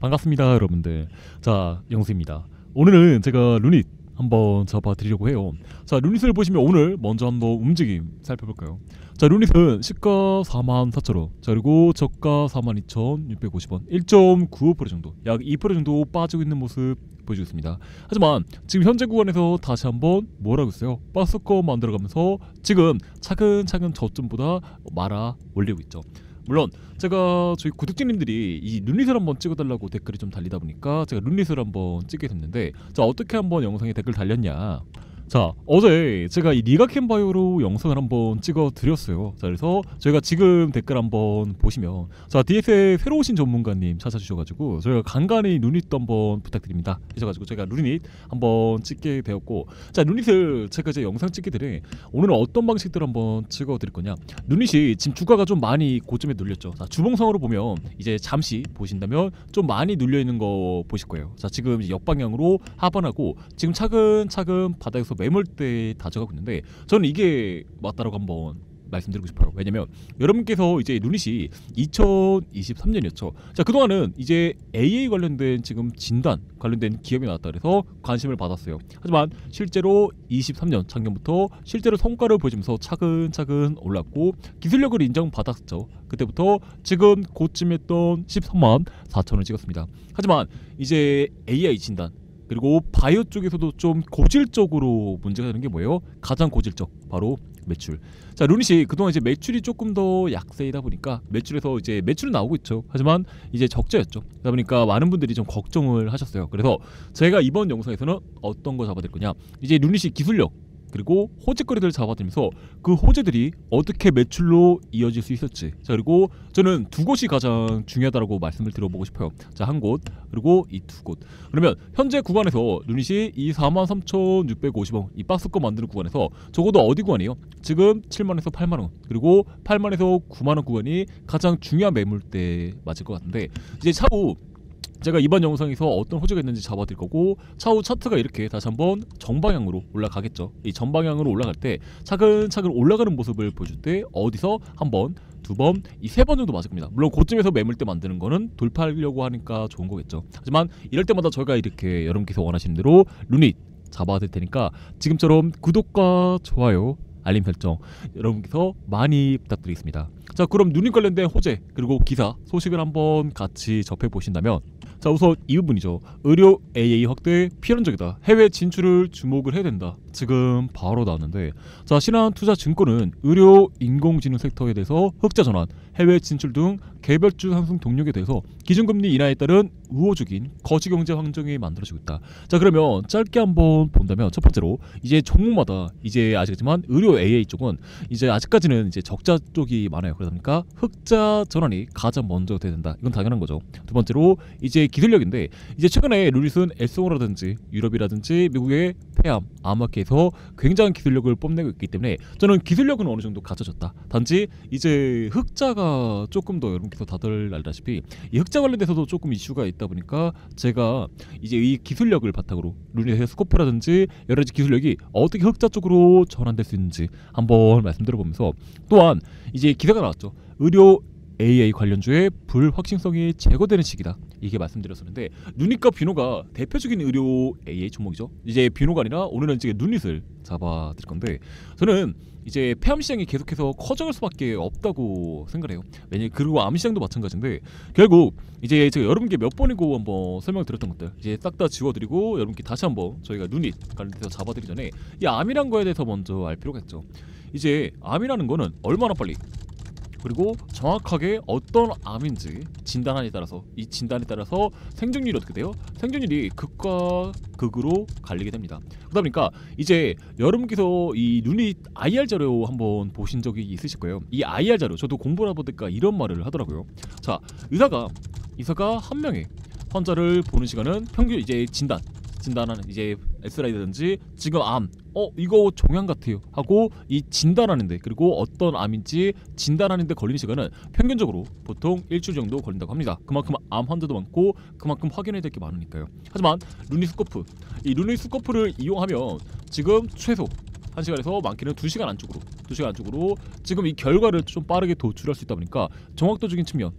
반갑습니다, 여러분들. 자, 영수입니다. 오늘은 제가 루닛 한번 잡아드리려고 해요. 자, 루닛을 보시면 오늘 먼저 한번 움직임 살펴볼까요? 자, 루닛은 시가 44,000원, 자, 그리고 저가 42,650원, 1.95% 정도, 약 2% 정도 빠지고 있는 모습 보여주고 있습니다. 하지만 지금 현재 구간에서 다시 한번 뭐라고 했어요? 박스권 만들어가면서 지금 차근차근 저점보다 말아 올리고 있죠. 물론 제가 저희 구독자님들이 이 룬릿을 한번 찍어달라고 댓글이 좀 달리다 보니까 제가 룬릿을 한번 찍게 됐는데, 자, 어떻게 한번 영상에 댓글 달렸냐. 자, 어제 제가 이 리가캔바이오로 영상을 한번 찍어 드렸어요. 자, 그래서 저희가 지금 댓글 한번 보시면, 자, DS의 새로 오신 전문가님 찾아주셔가지고 저희가 간간히 룬릿도 한번 부탁드립니다 하셔가지고 제가 룬릿 한번 찍게 되었고, 자, 룬릿을 제가 이제 영상 찍게 되래. 오늘은 어떤 방식들 한번 찍어 드릴 거냐. 룬릿이 지금 주가가 좀 많이 고점에 눌렸죠. 자, 주봉상으로 보면 이제 잠시 보신다면 좀 많이 눌려 있는 거 보실 거예요. 자, 지금 역방향으로 하반하고 지금 차근차근 바닥에서 매물대에 다져가고 있는데, 저는 이게 맞다라고 한번 말씀드리고 싶어요. 왜냐면 여러분께서 이제 룬릿이 2023년이었죠. 자, 그동안은 이제 AA 관련된 지금 진단 관련된 기업이 나왔다 그래서 관심을 받았어요. 하지만 실제로 23년 작년부터 실제로 성과를 보여주면서 차근차근 올랐고 기술력을 인정받았죠. 그때부터 지금 고점했던 13만 4천원을 찍었습니다. 하지만 이제 AI 진단 그리고 바이오 쪽에서도 좀 고질적으로 문제가 되는 게 뭐예요? 가장 고질적, 바로 매출. 자, 룬닛이 그동안 이제 매출이 조금 더 약세이다 보니까 매출에서 이제 매출은 나오고 있죠. 하지만 이제 적자였죠. 그러다 보니까 많은 분들이 좀 걱정을 하셨어요. 그래서 제가 이번 영상에서는 어떤 거 잡아드릴 거냐, 이제 룬닛이 기술력 그리고 호재거리들을 잡아들면서 그 호재들이 어떻게 매출로 이어질 수 있었지. 자, 그리고 저는 두 곳이 가장 중요하다고 말씀을 드려보고 싶어요. 자, 한 곳 그리고 이 두 곳. 그러면 현재 구간에서 룬닛이 이 43,650원 이 박스권 만드는 구간에서 적어도 어디 구간이에요? 지금 7만에서 8만원 그리고 8만에서 9만원 구간이 가장 중요한 매물대 맞을 것 같은데, 이제 차후 제가 이번 영상에서 어떤 호재가 있는지 잡아드릴 거고, 차후 차트가 이렇게 다시 한번 정방향으로 올라가겠죠. 이 정방향으로 올라갈 때 차근차근 올라가는 모습을 보여줄 때 어디서 한 번, 두 번, 이 세 번 정도 맞을 겁니다. 물론 고점에서 매물대 만드는 거는 돌파하려고 하니까 좋은 거겠죠. 하지만 이럴 때마다 저희가 이렇게 여러분께서 원하시는 대로 룬릿 잡아드릴 테니까 지금처럼 구독과 좋아요, 알림 설정 여러분께서 많이 부탁드리겠습니다. 자, 그럼 룬릿 관련된 호재 그리고 기사 소식을 한번 같이 접해보신다면, 자, 우선 이 부분이죠. 의료 AA 확대 필연적이다. 해외 진출을 주목을 해야 된다. 지금 바로 나왔는데, 자, 신한투자증권은 의료 인공지능 섹터에 대해서 흑자 전환, 해외 진출 등 개별주 상승 동력에 대해서 기준금리 인하에 따른 우호적인 거시경제 환경이 만들어지고 있다. 자, 그러면 짧게 한번 본다면 첫 번째로 이제 종목마다 이제 아시겠지만 의료 AA 쪽은 이제 아직까지는 이제 적자 쪽이 많아요. 그러다 보니까 흑자 전환이 가장 먼저 돼야 된다. 이건 당연한 거죠. 두 번째로 이제 기술력인데, 이제 최근에 룰릿은 엘송어라든지 유럽이라든지 미국의 폐암, 암학계에서 굉장한 기술력을 뽐내고 있기 때문에 저는 기술력은 어느 정도 갖춰졌다. 단지 이제 흑자가 조금 더 여러분께서 다들 알다시피 이 흑자 관련돼서도 조금 이슈가 있다 보니까 제가 이제 이 기술력을 바탕으로 룰릿의 스코프라든지 여러 가지 기술력이 어떻게 흑자 쪽으로 전환될 수 있는지 한번 말씀드려보면서, 또한 이제 기사가 나왔죠. 의료 AA 관련주의 불확실성이 제거되는 시기다. 이게 말씀드렸었는데, 룬닛과 비노가 대표적인 의료 AA 종목이죠. 이제 비노가 아니라 오늘은 이제 룬닛을 잡아드릴 건데, 저는 이제 폐암 시장이 계속해서 커져갈 수밖에 없다고 생각해요. 왜냐, 그리고 암 시장도 마찬가지인데, 결국 이제 제가 여러분께 몇 번이고 한번 설명드렸던 것들 이제 싹 다 지워드리고 여러분께 다시 한번 저희가 룬닛 관련해서 잡아드리기 전에 이 암이란 거에 대해서 먼저 알 필요가 있죠. 이제 암이라는 거는 얼마나 빨리 그리고 정확하게 어떤 암인지 진단에 따라서, 이 진단에 따라서 생존율이 어떻게 돼요? 생존율이 극과 극으로 갈리게 됩니다. 그러다 보니까 이제 여러분께서 이 룬닛 IR 자료 한번 보신 적이 있으실 거예요. 이 IR 자료 저도 공부를 해보니까 이런 말을 하더라고요. 자, 의사가 한 명의 환자를 보는 시간은 평균 이제 진단하는 이제 S라이든지 지금 암 이거 종양 같아요 하고 이 진단하는데, 그리고 어떤 암인지 진단하는데 걸리는 시간은 평균적으로 보통 일주일 정도 걸린다고 합니다. 그만큼 암 환자도 많고 그만큼 확인해야 될 게 많으니까요. 하지만 룬닛 스코프, 이 룬닛 스코프를 이용하면 지금 최소 1시간에서 많게는 2시간 안쪽으로 지금 이 결과를 좀 빠르게 도출할 수 있다 보니까 정확도적인 측면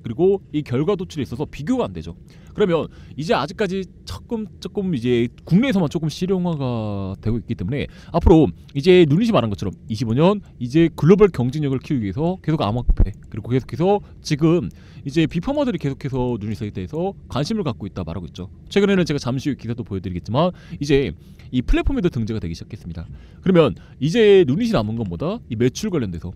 그리고 이 결과 도출에 있어서 비교가 안 되죠. 그러면 이제 아직까지 조금 이제 국내에서만 조금 실용화가 되고 있기 때문에 앞으로 이제 누닛이 말한 것처럼 25년 이제 글로벌 경쟁력을 키우기 위해서 계속 암호화폐 그리고 계속해서 지금 이제 비퍼머들이 계속해서 누닛에 대해서 관심을 갖고 있다 말하고 있죠. 최근에는 제가 잠시 후 기사도 보여드리겠지만 이제 이 플랫폼에도 등재가 되기 시작했습니다. 그러면 이제 누닛이 남은 건 뭐다? 이 매출 관련돼서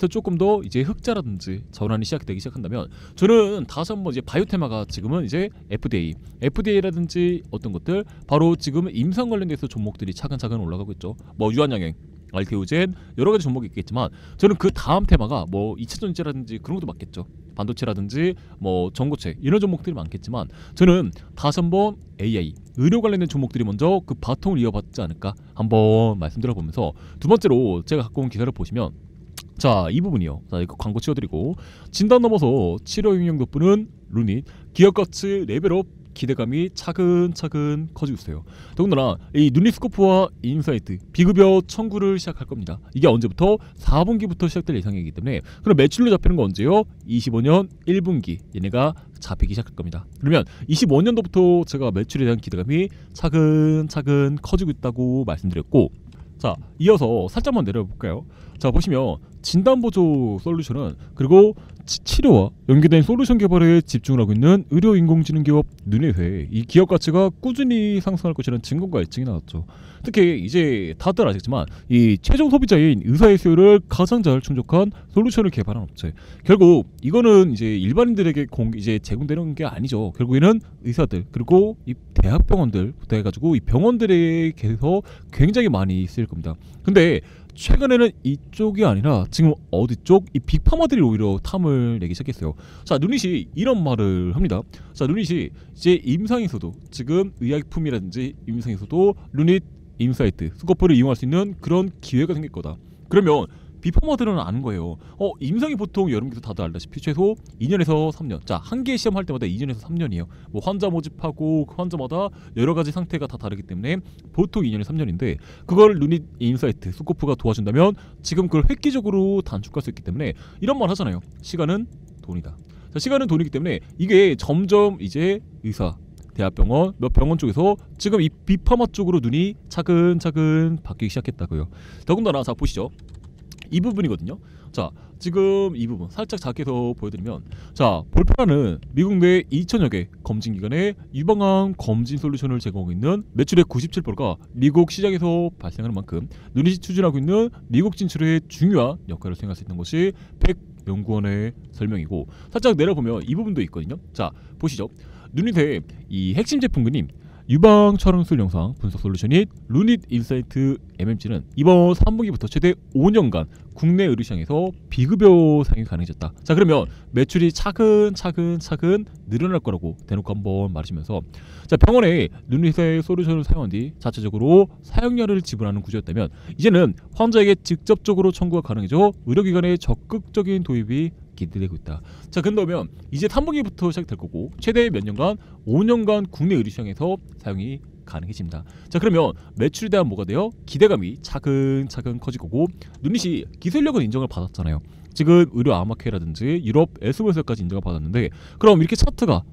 조금 더 이제 흑자라든지 전환이 시작되기 시작한다면 저는 다시 한번 이제 바이오 테마가 지금은 이제 FDA라든지 어떤 것들 바로 지금 임상 관련돼서 종목들이 차근차근 올라가고 있죠. 뭐 유한양행, 알테오젠 여러 가지 종목이 있겠지만 저는 그 다음 테마가 뭐 2차 전지라든지 그런 것도 맞겠죠. 반도체라든지 뭐 전고체 이런 종목들이 많겠지만 저는 다시 한번 AI 의료 관련된 종목들이 먼저 그 바통을 이어받지 않을까 한번 말씀드려보면서 두 번째로 제가 갖고 온 기사를 보시면 자, 이 부분이요. 자, 이거 광고 치워드리고 진단 넘어서 치료 영향 돋보는 루닛 기업가치 레벨업 기대감이 차근차근 커지고 있어요. 더군다나 이 누닛스코프와 인사이트 비급여 청구를 시작할 겁니다. 이게 언제부터? 4분기부터 시작될 예상이기 때문에 그럼 매출로 잡히는 건 언제요? 25년 1분기 얘네가 잡히기 시작할 겁니다. 그러면 25년도부터 제가 매출에 대한 기대감이 차근차근 커지고 있다고 말씀드렸고 자, 이어서 살짝만 내려볼까요? 자, 보시면 진단보조 솔루션은 그리고 치료와 연계된 솔루션 개발에 집중을 하고 있는 의료 인공지능 기업 누닛의 이 기업 가치가 꾸준히 상승할 것이라는 증거가 예측이 나왔죠. 특히 이제 다들 아시겠지만 이 최종 소비자인 의사의 수요를 가장 잘 충족한 솔루션을 개발한 업체. 결국 이거는 이제 일반인들에게 이제 제공되는 게 아니죠. 결국에는 의사들 그리고 이 대학병원들부터 해가지고 이 병원들에게서 굉장히 많이 쓰일 겁니다. 근데 최근에는 이쪽이 아니라 지금 어디 쪽? 이 빅파마들이 오히려 탐을 내기 시작했어요. 자, 누닛이 이런 말을 합니다. 자, 누닛이 이제 임상에서도 지금 의약품이라든지 임상에서도 루닛 인사이트 스코프를 이용할 수 있는 그런 기회가 생길 거다. 그러면 비퍼머들은 아는 거예요. 임상이 보통 여러분께서 다들 알다시피 최소 2년에서 3년. 자, 한 개 시험 할 때마다 2년에서 3년이에요. 뭐 환자 모집하고 그 환자마다 여러 가지 상태가 다 다르기 때문에 보통 2년에서 3년인데 그걸 루닛 인사이트 스코프가 도와준다면 지금 그걸 획기적으로 단축할 수 있기 때문에 이런 말 하잖아요. 시간은 돈이다. 자, 시간은 돈이기 때문에 이게 점점 이제 의사 대학병원 몇 병원 쪽에서 지금 이 비파마 쪽으로 눈이 차근차근 바뀌기 시작했다고요. 더군다나 자 보시죠. 이 부분이거든요. 자, 지금 이 부분 살짝 작게 더 보여드리면 자, 볼펜라는 미국 내 2천여 개 검진기관에 유방암 검진 솔루션을 제공하고 있는 매출의 97%가 미국 시장에서 발생하는 만큼 누닛이 추진하고 있는 미국 진출에 중요한 역할을 수행할 수 있는 것이 백연구원의 설명이고 살짝 내려보면 이 부분도 있거든요. 자, 보시죠. 누닛의 이 핵심 제품군인 유방 촬영술 영상 분석 솔루션인 루닛 인사이트 MMG는 이번 3분기부터 최대 5년간 국내 의료시장에서 비급여 사용이 가능해졌다. 자, 그러면 매출이 차근 늘어날 거라고 대놓고 한번 말하시면서 자, 병원에 루닛의 솔루션을 사용한 뒤 자체적으로 사용료를 지불하는 구조였다면 이제는 환자에게 직접적으로 청구가 가능해져 의료기관의 적극적인 도입이 기대되고 있다. 자, 그러면 이제 3분기부터 시작될 거고 최대 몇 년간 5년간 국내 의료시장에서 사용이 가능해집니다. 자, 그러면 매출에 대한 뭐가 돼요? 기대감이 차근차근 커질 거고 누닛이 기술력은 인정을 받았잖아요. 지금 의료 암학회라든지 유럽 에스보에서까지 인정을 받았는데 그럼 이렇게 차트가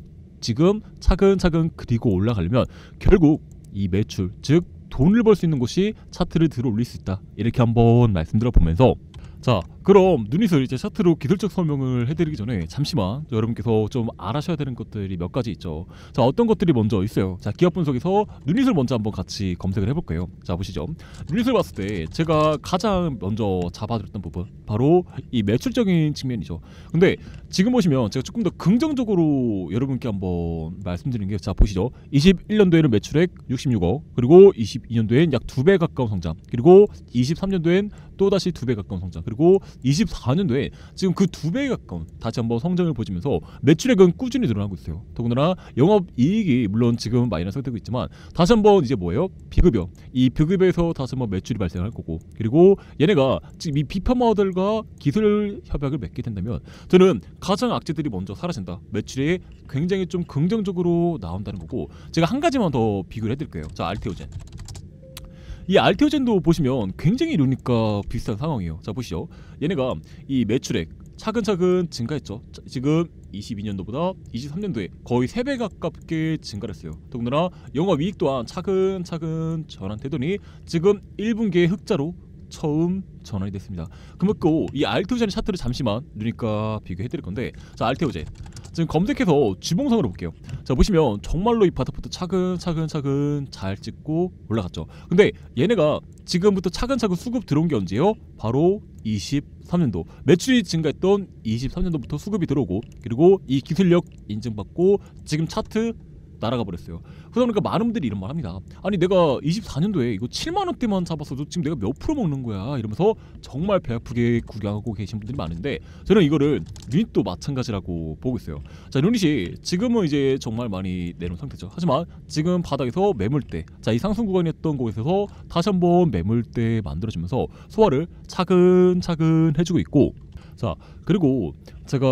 지금 차근차근 그리고 올라가려면 결국 이 매출 즉 돈을 벌 수 있는 곳이 차트를 들어 올릴 수 있다. 이렇게 한번 말씀드려 보면서 자, 그럼 누닛을 이제 차트로 기술적 설명을 해드리기 전에 잠시만 여러분께서 좀 알아셔야 되는 것들이 몇 가지 있죠. 자, 어떤 것들이 먼저 있어요. 자, 기업 분석에서 누닛을 먼저 한번 같이 검색을 해볼게요. 자, 보시죠. 누닛을 봤을 때 제가 가장 먼저 잡아드렸던 부분 바로 이 매출적인 측면이죠. 근데 지금 보시면 제가 조금 더 긍정적으로 여러분께 한번 말씀드리는 게 자, 보시죠. 21년도에는 매출액 66억 그리고 22년도엔 약 2배 가까운 성장 그리고 23년도엔 또다시 2배 가까운 성장 그리고 24년도에 지금 그 2배 가까운 다시 한번 성장을 보시면서 매출액은 꾸준히 늘어나고 있어요. 더군다나 영업이익이 물론 지금 마이너스가 되고 있지만 다시 한번 이제 뭐예요? 비급여. 이 비급여에서 다시 한번 매출이 발생할 거고 그리고 얘네가 지금 이 비파마들과 기술 협약을 맺게 된다면 저는 가장 악재들이 먼저 사라진다. 매출이 굉장히 좀 긍정적으로 나온다는 거고 제가 한 가지만 더 비교를 해드릴게요. 자, 알테오젠. 이 알테오젠도 보시면 굉장히 루닛과 비슷한 상황이에요. 자, 보시죠. 얘네가 이 매출액 차근차근 증가했죠. 지금 22년도보다 23년도에 거의 3배 가깝게 증가를 했어요. 더군다나 영업이익 또한 차근차근 전환되더니 지금 1분기에 흑자로 처음 전환이 됐습니다. 그렇고 이 알테오젠의 차트를 잠시만 누니까 비교해드릴 건데, 자 알테오젠 지금 검색해서 주봉상으로 볼게요. 자 보시면 정말로 이 바닥부터 차근차근 잘 찍고 올라갔죠. 근데 얘네가 지금부터 차근차근 수급 들어온 게 언제요? 바로 23년도 매출이 증가했던 23년도부터 수급이 들어오고, 그리고 이 기술력 인증받고 지금 차트 날아가 버렸어요. 그러다 보니까 많은 분들이 이런 말 합니다. 아니 내가 24년도에 이거 7만원대만 잡았어도 지금 내가 몇 프로 먹는 거야, 이러면서 정말 배 아프게 구경하고 계신 분들이 많은데, 저는 이거를 유닛도 마찬가지라고 보고 있어요. 자 유닛이 지금은 이제 정말 많이 내려온 상태죠. 하지만 지금 바닥에서 매물대, 자 이 상승 구간이었던 곳에서 다시 한번 매물대 만들어지면서 소화를 차근차근 해주고 있고, 자 그리고 제가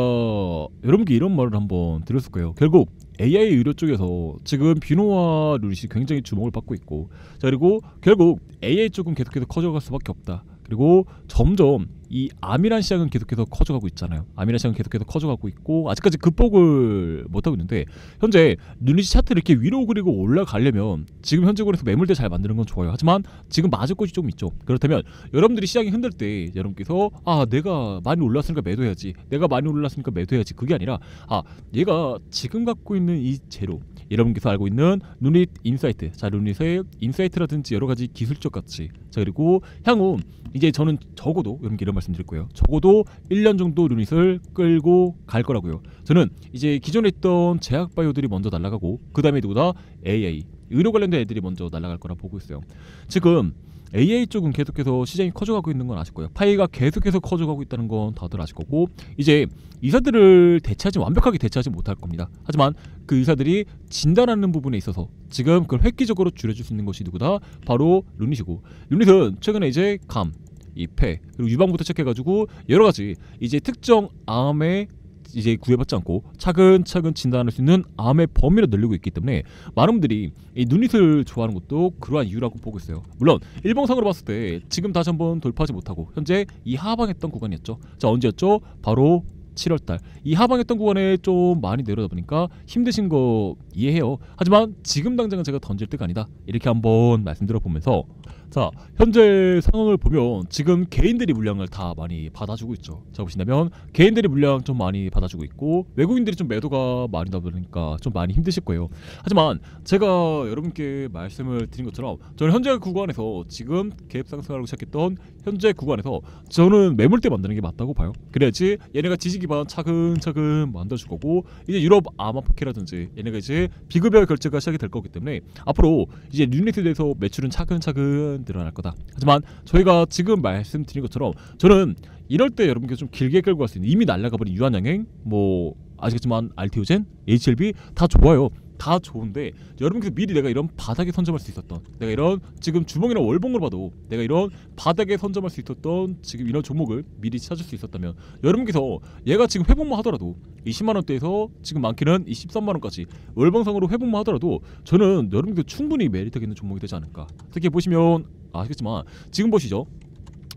여러분께 이런 말을 한번 드렸을 거예요. 결국 AI 의료 쪽에서 지금 비노와 루닛이 굉장히 주목을 받고 있고, 자 그리고 결국 AI 쪽은 계속해서 커져갈 수밖에 없다. 그리고 점점 이 암이란 시장은 계속해서 커져가고 있잖아요. 암이란 시장은 계속해서 커져가고 있고 아직까지 극복을 못하고 있는데, 현재 루닛 차트를 이렇게 위로 그리고 올라가려면 지금 현재 권에서 매물대 잘 만드는 건 좋아요. 하지만 지금 맞을 곳이 좀 있죠. 그렇다면 여러분들이 시장이 흔들 때 여러분께서 내가 많이 올랐으니까 매도해야지, 내가 많이 올랐으니까 매도해야지, 그게 아니라 얘가 지금 갖고 있는 이 재료, 여러분께서 알고 있는 루닛 인사이트, 자 루닛의 인사이트라든지 여러 가지 기술적 가치, 자 그리고 향후 이제 저는 적어도 여러분께 이런 말씀 드릴 거예요. 적어도 1년 정도 루닛을 끌고 갈 거라고요. 저는 이제 기존에 있던 제약 바이오들이 먼저 날아가고, 그 다음에 누구다? AI 의료 관련된 애들이 먼저 날아갈 거라 보고 있어요. 지금 AI 쪽은 계속해서 시장이 커져가고 있는 건 아실 거예요. 파이가 계속해서 커져가고 있다는 건 다들 아실 거고, 이제 의사들을 완벽하게 대체하지 못할 겁니다. 하지만 그 의사들이 진단하는 부분에 있어서 지금 그걸 획기적으로 줄여줄 수 있는 것이 누구다? 바로 루닛이고, 루닛은 최근에 이제 감, 이 폐, 그리고 유방부터 시작해가지고 여러 가지 이제 특정 암에 이제 구애받지 않고 차근차근 진단할 수 있는 암의 범위를 늘리고 있기 때문에 많은 분들이 이 루닛을 좋아하는 것도 그러한 이유라고 보고 있어요. 물론 일봉상으로 봤을 때 지금 다시 한번 돌파하지 못하고 현재 이 하방했던 구간이었죠. 자 언제였죠? 바로 7월달 이 하방했던 구간에 좀 많이 내려다 보니까 힘드신 거 이해해요. 하지만 지금 당장은 제가 던질 때가 아니다, 이렇게 한번 말씀드려 보면서, 자 현재 상황을 보면 지금 개인들이 물량을 다 많이 받아주고 있죠. 자 보신다면 개인들이 물량 좀 많이 받아주고 있고, 외국인들이 좀 매도가 많이 나다 보니까 좀 많이 힘드실 거예요. 하지만 제가 여러분께 말씀을 드린 것처럼 저는 현재 구간에서 지금 갭 상승하고 시작했던 현재 구간에서 저는 매물대 만드는 게 맞다고 봐요. 그래야지 얘네가 지지 기반 차근차근 만들어줄 거고, 이제 유럽 아마포케라든지 얘네가 이제 비급여 결제가 시작이 될 거기 때문에 앞으로 이제 유닛에 대해서 매출은 차근차근 늘어날 거다. 하지만 저희가 지금 말씀드린 것처럼 저는 이럴 때 여러분께 좀 길게 끌고 갈 수 있는, 이미 날아가버린 유한양행, 뭐 아시겠지만 알테오젠, HLB 다 좋아요. 다 좋은데 여러분께서 미리 내가 이런 바닥에 선점할 수 있었던, 내가 이런 지금 주봉이나 월봉으로 봐도 내가 이런 바닥에 선점할 수 있었던 지금 이런 종목을 미리 찾을 수 있었다면, 여러분께서 얘가 지금 회복만 하더라도 20만원대에서 지금 많게는 이 13만원까지 월봉상으로 회복만 하더라도 저는 여러분께서 충분히 메리트 있는 종목이 되지 않을까. 특히 보시면 아시겠지만 지금 보시죠,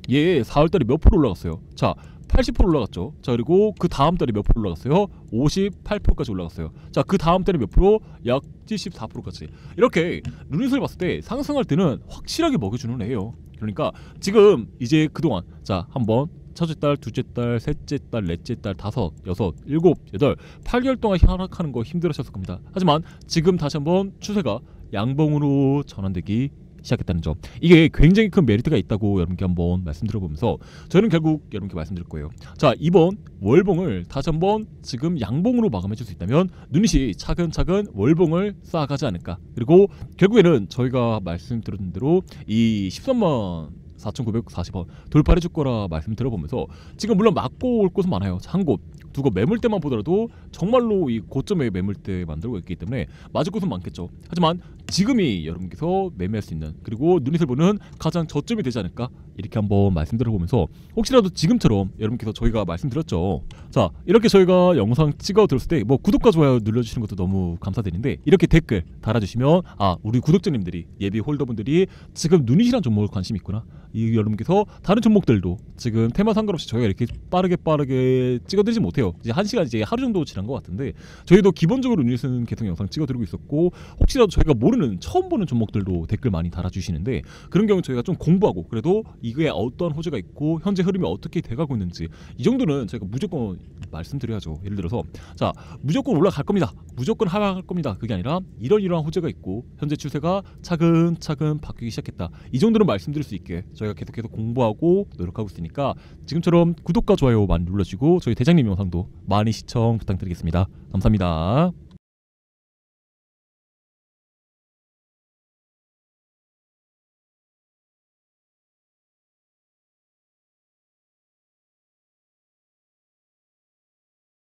얘 4월달에 몇 프로 올라갔어요. 자 80% 올라갔죠. 자 그리고 그 다음 달에 몇 프로 올라갔어요? 58%까지 올라갔어요. 자 그 다음 달에 몇 프로? 약 74%까지. 이렇게 루닛을 봤을 때 상승할 때는 확실하게 먹여주는 애예요. 그러니까 지금 이제 그동안 자 한번 첫째 달, 둘째 달, 셋째 달, 넷째 달, 다섯, 여섯, 일곱, 여덟, 8개월 동안 하락하는 거 힘들으셨을 겁니다. 하지만 지금 다시 한번 추세가 양봉으로 전환되기 시작했다는 점, 이게 굉장히 큰 메리트가 있다고 여러분께 한번 말씀드려보면서 저는 결국 여러분께 말씀드릴 거예요. 자 이번 월봉을 다시 한번 지금 양봉으로 마감해줄 수 있다면 유닛이 차근차근 월봉을 쌓아가지 않을까. 그리고 결국에는 저희가 말씀드린 대로 이 13만 4,940원 돌파를 해줄 거라 말씀 들어보면서, 지금 물론 맞고 올 곳은 많아요. 한 곳, 두 곳 매물대만 보더라도 정말로 이 고점의 매물대 만들고 있기 때문에 맞을 곳은 많겠죠. 하지만 지금이 여러분께서 매매할 수 있는, 그리고 누닛을 보는 가장 저점이 되지 않을까, 이렇게 한번 말씀드려보면서, 혹시라도 지금처럼 여러분께서 저희가 말씀드렸죠. 자, 이렇게 저희가 영상 찍어 들었을 때 뭐 구독과 좋아요 눌러주시는 것도 너무 감사드리는데, 이렇게 댓글 달아주시면 우리 구독자님들이, 예비 홀더분들이 지금 누닛이란 종목을 관심이 있구나, 이 여러분께서 다른 종목들도 지금 테마 상관없이 저희가 이렇게 빠르게 찍어드리지 못해요. 이제 1시간 이제 하루 정도 지난 것 같은데, 저희도 기본적으로 누닛은 계속 영상 찍어드리고 있었고, 혹시라도 저희가 모르는 처음 보는 종목들도 댓글 많이 달아주시는데, 그런 경우 저희가 좀 공부하고, 그래도 이게 어떠한 호재가 있고 현재 흐름이 어떻게 돼가고 있는지, 이 정도는 저희가 무조건 말씀드려야죠. 예를 들어서 자, 무조건 올라갈 겁니다, 무조건 하락할 겁니다, 그게 아니라 이러한 호재가 있고 현재 추세가 차근차근 바뀌기 시작했다, 이 정도는 말씀드릴 수 있게 저희가 계속해서 공부하고 노력하고 있으니까, 지금처럼 구독과 좋아요 많이 눌러주시고 저희 대장님 영상도 많이 시청 부탁드리겠습니다. 감사합니다.